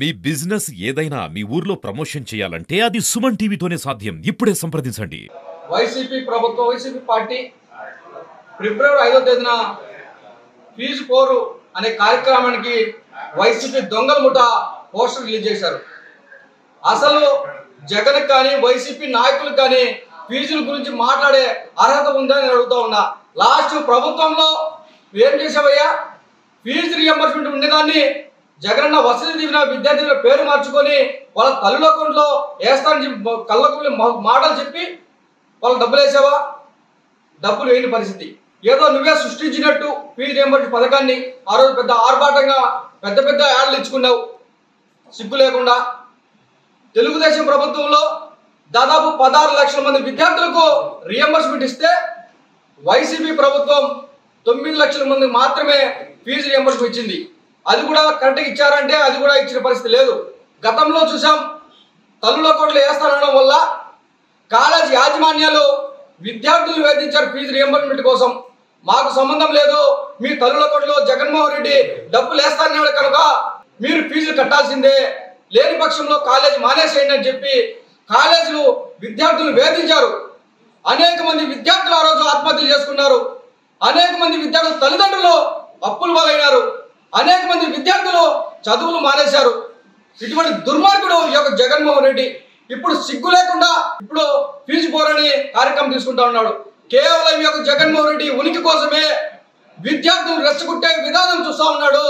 మీ business ఏదైనా మీ ఊర్లో promotion చేయాలంటే అది సుమన్ టీవీతోనే సాధ్యం. ఇప్పుడే సంప్రదించండి. వైసీపీ ప్రభుత్వం వైసీపీ పార్టీ ఫిబ్రవరి 5వ తేదీన ఫీజు పోరు అనే కార్యక్రమానికి వైసీపీ దొంగల ముఠ పోస్టర్ రిలీజ్ చేశారు. అసలు జగన్ కానీ వైసీపీ నాయకులకు కానీ ఫీజుల గురించి మాట్లాడే అర్హత ఉందని నేను అడుగుతా ఉన్నా. లాస్ట్ ప్రభుత్వంలో ఏం చేసావయ్యా? ఫీజు రియంబర్స్మెంట్ ఉండేదాన్ని జగనన్న వసతి దీవెన విద్యా దీవెన పేరు మార్చుకొని వాళ్ళ తల్లుల అకౌంట్లో వేస్తానని కళ్ళకు మాటలు చెప్పి వాళ్ళు డబ్బులు వేసావా? డబ్బులు వేయని పరిస్థితి. ఏదో నువ్వే సృష్టించినట్టు ఫీజు రియంబర్స్మెంట్ పథకాన్ని ఆ రోజు పెద్ద ఆర్భాటంగా పెద్ద పెద్ద యాడ్లు ఇచ్చుకున్నావు సిగ్గు లేకుండా. తెలుగుదేశం ప్రభుత్వంలో దాదాపు 16 లక్షల మంది విద్యార్థులకు రియంబర్స్మెంట్ ఇస్తే వైసీపీ ప్రభుత్వం 9 లక్షల మంది మాత్రమే ఫీజు రియంబర్స్మెంట్ ఇచ్చింది. అది కూడా కరెక్ట్గా ఇచ్చారంటే అది కూడా ఇచ్చిన పరిస్థితి లేదు. గతంలో చూసాం, తల్లుల అకౌంట్లో వేస్తానడం వల్ల కాలేజ్ యాజమాన్యాలు విద్యార్థులు వేధించారు ఫీజు రియంబర్స్మెంట్ కోసం. మాకు సంబంధం లేదు, మీ తల్లుల అకౌంట్లో జగన్మోహన్ రెడ్డి డబ్బులు వేస్తానన్నాడు కనుక మీరు ఫీజులు కట్టాల్సిందే, లేని పక్షంలో కాలేజ్ మానేసేయండి అని చెప్పి కాలేజీలు విద్యార్థులు వేధించారు. అనేక మంది విద్యార్థులు ఆ రోజు ఆత్మహత్యలు చేసుకున్నారు. అనేక మంది విద్యార్థుల తల్లిదండ్రులు అప్పులు పాలైనారు. అనేక మంది విద్యార్థులు చదువులు మానేశారు. ఇటువంటి దుర్మార్గుడు ఈ యొక్క జగన్మోహన్ రెడ్డి ఇప్పుడు సిగ్గు లేకుండా ఇప్పుడు ఫీజు పోరని కార్యక్రమం తీసుకుంటా ఉన్నాడు. కేవలం ఈ యొక్క జగన్మోహన్ రెడ్డి ఉనికి కోసమే విద్యార్థులు రెచ్చగొట్టే విధానం చూస్తా ఉన్నాడు.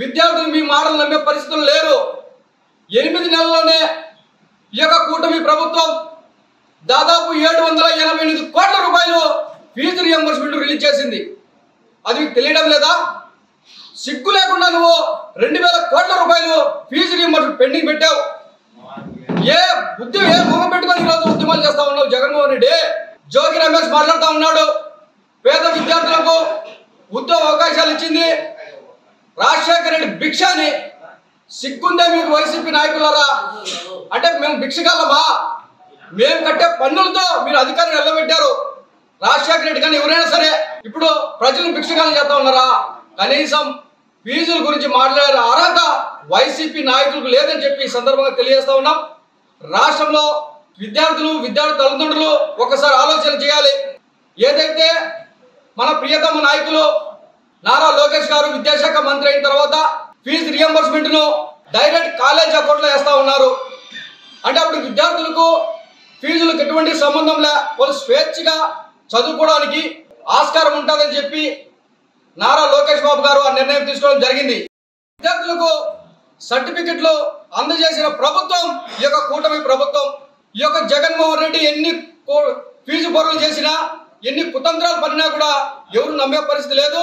విద్యార్థులు మీ మాటలు నమ్మే పరిస్థితులు లేరు. 8 నెలల్లోనే ఈ యొక్క కూటమి ప్రభుత్వం దాదాపు 788 కోట్ల రూపాయలు ఫీజు రియంబర్స్మెంట్ రిలీజ్ చేసింది. అది మీకు తెలియడం లేదా? సిగ్గు లేకుండా నువ్వు 2000 కోట్ల రూపాయలు ఫీజు రియంబర్స్మెంట్ పెండింగ్ పెట్టావు. ఏ మొహం పెట్టుకొని ఈరోజు ఉద్యమాలు చేస్తా ఉన్నావు జగన్మోహన్ రెడ్డి? జోగి రమేష్ మాట్లాడుతూ ఉన్నాడు, పేద విద్యార్థులకు ఉద్యోగ అవకాశాలు ఇచ్చింది రాజశేఖర రెడ్డి భిక్ష అని. సిగ్గుందే మీకు వైసీపీ నాయకులారా? అంటే మేము భిక్షగాళ్ళమా? మేము కట్టే పన్నులతో మీరు అధికారులు నిలబెట్టారు. రాజశేఖర రెడ్డి కానీ ఎవరైనా సరే ఇప్పుడు ప్రజలను భిక్షగాళ్ళు చేస్తా ఉన్నారా? కనీసం ఫీజుల గురించి మాట్లాడే అర్హత వైసీపీ నాయకులకు లేదని చెప్పి ఈ సందర్భంగా తెలియజేస్తా ఉన్నాం. రాష్ట్రంలో విద్యార్థి తల్లిదండ్రులు ఒకసారి ఆలోచన చేయాలి. ఏదైతే మన ప్రియతమ నాయకులు నారా లోకేష్ గారు విద్యాశాఖ మంత్రి అయిన తర్వాత ఫీజు రియంబర్స్మెంట్ ను డైరెక్ట్ కాలేజ్ అకౌంట్లో వేస్తా ఉన్నారు. అంటే అప్పుడు విద్యార్థులకు ఫీజులకు ఎటువంటి సంబంధం లే, వాళ్ళు స్వేచ్ఛగా చదువుకోవడానికి ఆస్కారం ఉంటుందని చెప్పి నారా లోకేష్ బాబు గారు ఆ నిర్ణయం తీసుకోవడం జరిగింది. విద్యార్థులకు సర్టిఫికెట్లు అందజేసిన ప్రభుత్వం ఈ యొక్క కూటమి ప్రభుత్వం. ఈ యొక్క జగన్మోహన్ రెడ్డి ఎన్ని ఫీజు పొరలు చేసినా ఎన్ని కుతంత్రాలు పడినా కూడా ఎవరు నమ్మే పరిస్థితి లేదు.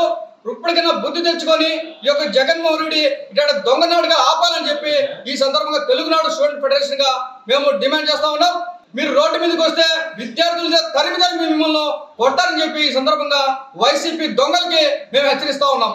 ఇప్పటికైనా బుద్ధి తెచ్చుకొని ఈ యొక్క జగన్మోహన్ రెడ్డి ఇక్కడ దొంగనాడుగా ఆపాలని చెప్పి ఈ సందర్భంగా తెలుగునాడు స్టూడెంట్ ఫెడరేషన్ గా మేము డిమాండ్ చేస్తా ఉన్నాం. మీరు రోడ్డు మీదకి వస్తే విద్యార్థులు తరిమిదాన్ని మిమ్మల్ని కొడతారని చెప్పి ఈ సందర్భంగా వైసీపీ దొంగలకి మేము హెచ్చరిస్తా ఉన్నాం.